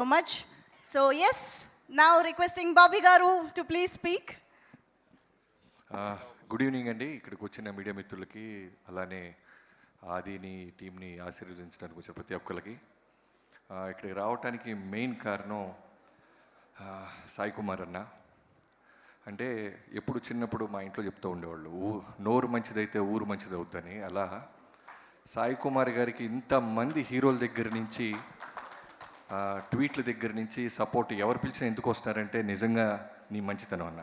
So much. So yes, now requesting Bobby Garu to please speak. Good evening అండి. ఇక్కడికి వచ్చిన media మిత్రులకి, అలానే ఆదిని టీంని ఆశీర్వదించడానికి వచ్చిన ప్రతి ఒక్కరికి, ఇక్కడికి రావడానికి మెయిన్ కారణం సాయి కుమార్ అన్న. అంటే ఎప్పుడు చిన్నప్పుడు మా ఇంట్లో చెప్తూ ఉండేవాళ్ళు, నోరు మంచిదైతే ఊరు మంచిది అవుద్దని. అలా సాయి కుమార్ గారికి ఇంతమంది హీరోల దగ్గర నుంచి, ట్వీట్ల దగ్గర నుంచి సపోర్ట్ ఎవరు పిలిచినా ఎందుకు వస్తారంటే నిజంగా నీ మంచితనం అన్న.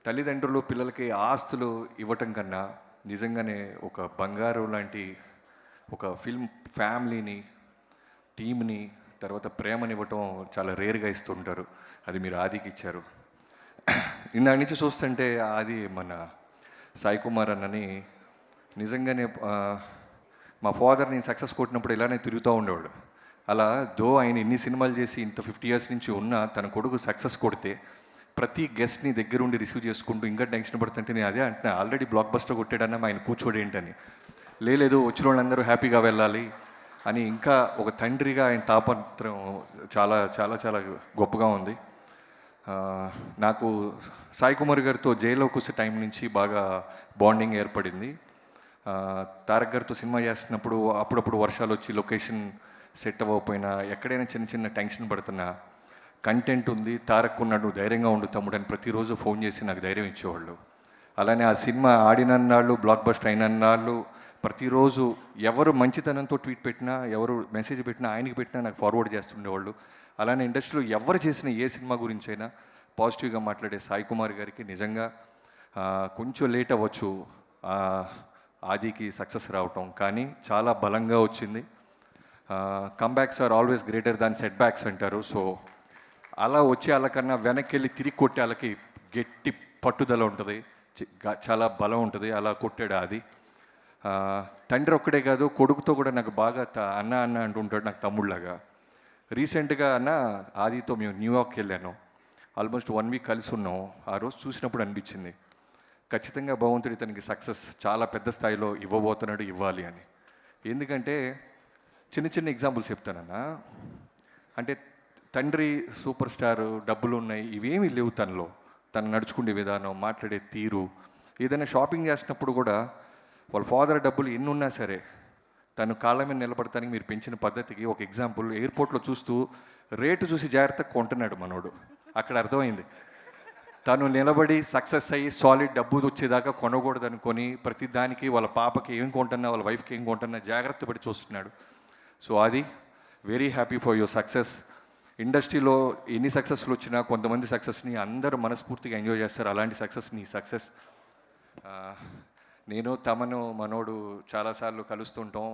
తల్లిదండ్రులు పిల్లలకి ఆస్తులు ఇవ్వటం కన్నా నిజంగానే ఒక బంగారం లాంటి ఒక ఫిల్మ్ ఫ్యామిలీని, టీంని, తర్వాత ప్రేమని ఇవ్వటం చాలా రేర్గా ఇస్తుంటారు. అది మీరు ఆదికి ఇచ్చారు. ఇందాక నుంచి చూస్తుంటే ఆది మన సాయి కుమార్ అన్నని నిజంగానే మా ఫాదర్ నేను సక్సెస్ కొట్టినప్పుడు ఇలానే తిరుగుతూ ఉండేవాడు. అలా ఆయన ఎన్ని సినిమాలు చేసి ఇంత 50 years నుంచి ఉన్న తన కొడుకు సక్సెస్ కొడితే ప్రతి గెస్ట్ని దగ్గరుండి రిసీవ్ చేసుకుంటూ ఇంకా టెన్షన్ పడుతుంటే నేను అదే అంటున్నా, ఆల్రెడీ బ్లాక్ బస్టర్ కొట్టాడన్నా ఆయన కూర్చోడు ఏంటని. లేదు వచ్చిన వాళ్ళందరూ హ్యాపీగా వెళ్ళాలి అని ఇంకా ఒక తండ్రిగా ఆయన తాపత్రం చాలా చాలా చాలా గొప్పగా ఉంది. నాకు సాయి కుమార్ గారితో జైల్లోకి వచ్చే టైం నుంచి బాగా బాండింగ్ ఏర్పడింది. తారక్ గారితో సినిమా చేస్తున్నప్పుడు అప్పుడప్పుడు వర్షాలు వచ్చి లొకేషన్ సెట్ అవ్వకపోయినా, ఎక్కడైనా చిన్న చిన్న టెన్షన్ పడుతున్నా, కంటెంట్ ఉంది, తారక్ ఉన్నాడు, నువ్వు ధైర్యంగా ఉండు తమ్ముడు అని ప్రతిరోజు ఫోన్ చేసి నాకు ధైర్యం ఇచ్చేవాళ్ళు. అలానే ఆ సినిమా ఆడినన్నాళ్ళు, బ్లాక్ బస్టర్ అయినన్నాళ్ళు ప్రతిరోజు ఎవరు మంచితనంతో ట్వీట్ పెట్టినా, ఎవరు మెసేజ్ పెట్టినా, ఆయనకి పెట్టినా నాకు ఫార్వర్డ్ చేస్తుండేవాళ్ళు. అలానే ఇండస్ట్రీలో ఎవరు చేసిన ఏ సినిమా గురించి అయినా పాజిటివ్గా మాట్లాడే సాయి కుమార్ గారికి నిజంగా కొంచెం లేట్ అవ్వచ్చు ఆదికి సక్సెస్ రావటం, కానీ చాలా బలంగా వచ్చింది. Comebacks are always greater than setbacks అంటారు. సో అలా వచ్చే వాళ్ళకన్నా వెనక్కి వెళ్ళి తిరిగి కొట్టే వాళ్ళకి గట్టి పట్టుదల ఉంటుంది, చాలా బలం ఉంటుంది. అలా కొట్టాడు ఆది. తండ్రి ఒక్కడే కాదు, కొడుకుతో కూడా నాకు బాగా అన్న అన్న అంటుంటాడు, నాకు తమ్ముళ్ళలాగా. రీసెంట్గా అన్న ఆదితో మేము న్యూయార్క్ వెళ్ళాను, ఆల్మోస్ట్ 1 week కలిసి ఉన్నాం. ఆ రోజు చూసినప్పుడు అనిపించింది ఖచ్చితంగా భగవంతుడి తనకి సక్సెస్ చాలా పెద్ద స్థాయిలో ఇవ్వబోతున్నాడు, ఇవ్వాలి అని. ఎందుకంటే చిన్న చిన్న ఎగ్జాంపుల్స్ చెప్తానన్నా. అంటే తండ్రి సూపర్ స్టారు, డబ్బులు ఉన్నాయి, ఇవేమీ లేవు తనలో. తను నడుచుకునే విధానం, మాట్లాడే తీరు, ఏదైనా షాపింగ్ చేసినప్పుడు కూడా వాళ్ళ ఫాదర్ డబ్బులు ఎన్ని ఉన్నా సరే తను కాళ్ళ మీద నిలబడటానికి మీరు పెంచిన పద్ధతికి ఒక ఎగ్జాంపుల్, ఎయిర్పోర్ట్లో చూస్తూ రేటు చూసి జాగ్రత్తగా కొంటున్నాడు మనోడు. అక్కడ అర్థమైంది తను నిలబడి సక్సెస్ అయ్యి సాలిడ్ డబ్బు వచ్చేదాకా కొనకూడదు అనుకొని ప్రతి దానికి వాళ్ళ పాపకి ఏం కొంటున్నా, వాళ్ళ వైఫ్కి ఏం కొంటున్నా జాగ్రత్త పడి చూస్తున్నాడు. సో అది very happy for your success. ఇండస్ట్రీలో ఎన్ని సక్సెస్లు వచ్చినా కొంతమంది సక్సెస్ని అందరూ మనస్ఫూర్తిగా ఎంజాయ్ చేస్తారు. అలాంటి సక్సెస్ నీ సక్సెస్. నేను తమను మనోడు చాలాసార్లు కలుస్తుంటాం.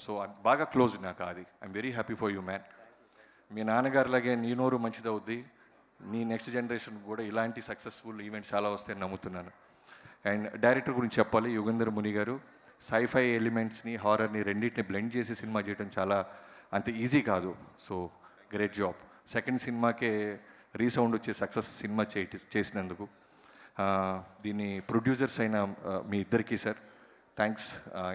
సో బాగా క్లోజ్ నాకు అది. I'm very happy for you man. మీ నాన్నగారిలాగే నీ నోరు మంచిదవుద్ది, నీ నెక్స్ట్ జనరేషన్ కూడా ఇలాంటి సక్సెస్ఫుల్ ఈవెంట్స్ చాలా వస్తాయని నమ్ముతున్నాను. అండ్ డైరెక్టర్ గురించి చెప్పాలి, యుగంధర్ ముని గారు. సైఫై ఎలిమెంట్స్ని, హారర్ని రెండింటిని బ్లెండ్ చేసి సినిమా చేయడం చాలా అంత ఈజీ కాదు. So great job. సెకండ్ సినిమాకే రీసౌండ్ వచ్చే సక్సెస్ సినిమా చేసినందుకు. దీన్ని ప్రొడ్యూసర్స్ అయిన మీ ఇద్దరికీ సార్ థ్యాంక్స్.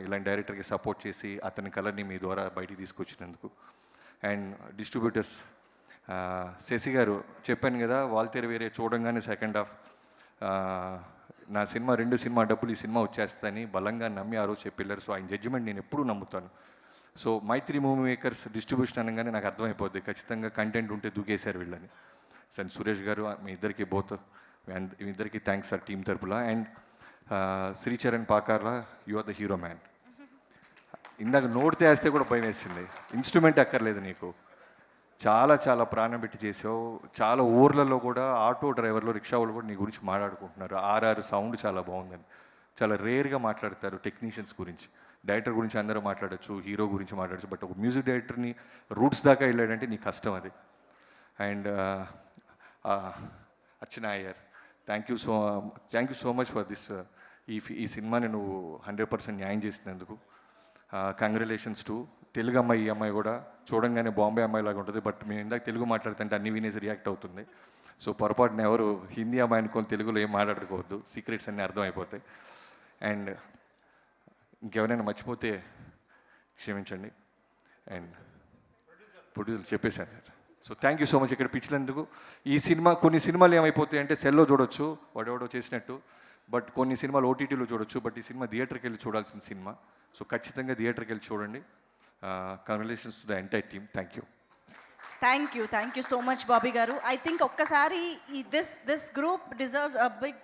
ఇలాంటి డైరెక్టర్కి సపోర్ట్ చేసి అతని కలర్ని మీ ద్వారా బయటికి తీసుకొచ్చినందుకు. అండ్ డిస్ట్రిబ్యూటర్స్ శశి గారు, చెప్పాను కదా వాల్తేరు వేరే చూడంగానే సెకండ్ హాఫ్ నా సినిమా 2 సినిమా డబ్బులు ఈ సినిమా వచ్చేస్తాయని బలంగా నమ్మి ఆ రోజు చెప్పారు. సో ఆయన జడ్జిమెంట్ నేను ఎప్పుడూ నమ్ముతాను. సో మైత్రి మూవీ మేకర్స్ డిస్ట్రిబ్యూషన్ అనగానే నాకు అర్థమైపోద్ది ఖచ్చితంగా కంటెంట్ ఉంటే దూకేశారు వీళ్ళని. సార్ సురేష్ గారు, మీ ఇద్దరికి మీ ఇద్దరికి థ్యాంక్స్ సార్ టీం తరపులా. And Sricharan Pakala, you are the hero man. ఇందాక నోటితే వేస్తే కూడా భయం వేసింది. ఇన్స్ట్రుమెంట్ అక్కర్లేదు నీకు, చాలా చాలా ప్రాణం పెట్టి చేసావు. చాలా ఊర్లలో కూడా ఆటో డ్రైవర్లు, రిక్షా వాళ్ళు కూడా నీ గురించి మాట్లాడుకుంటున్నారు. ఆర్ఆర్ సౌండ్ చాలా బాగుందని. చాలా రేర్గా మాట్లాడతారు టెక్నీషియన్స్ గురించి. డైరెక్టర్ గురించి అందరూ మాట్లాడచ్చు, హీరో గురించి మాట్లాడచ్చు, బట్ ఒక మ్యూజిక్ డైరెక్టర్ని రూట్స్ దాకా వెళ్ళాడంటే నీ కష్టం అది. And Archana Iyer, thank you so much for this. ఈ సినిమాని నువ్వు 100% న్యాయం చేసినందుకు కంగ్రాచులేషన్స్ టు. తెలుగు అమ్మాయి, ఈ అమ్మాయి కూడా చూడంగానే బాంబే అమ్మాయి లాగా ఉంటుంది, బట్ మేము ఇందాక తెలుగు మాట్లాడుతుంటే అన్ని వినేసి రియాక్ట్ అవుతుంది. సో పొరపాటున ఎవరు హిందీ అమ్మాయి అనుకొని తెలుగులో ఏం మాట్లాడుకోవద్దు, సీక్రెట్స్ అన్నీ అర్థమైపోతాయి. అండ్ ఇంకెవరైనా మర్చిపోతే క్షమించండి. అండ్ ప్రొడ్యూసర్ చెప్పేశాను sir. So thank you so much ఇక్కడ పిచ్చినందుకు. ఈ సినిమా కొన్ని సినిమాలు ఏమైపోతాయి అంటే సెల్లో చూడొచ్చు వాడెవడో చేసినట్టు, బట్ కొన్ని సినిమాలు ఓటీటీలో చూడొచ్చు, బట్ ఈ సినిమా థియేటర్కి వెళ్ళి చూడాల్సిన సినిమా. సో ఖచ్చితంగా థియేటర్కి వెళ్ళి చూడండి. Congratulations to the entire team. Thank you. Thank you so much Bobby garu. I think ఒక్కసారి this group deserves a big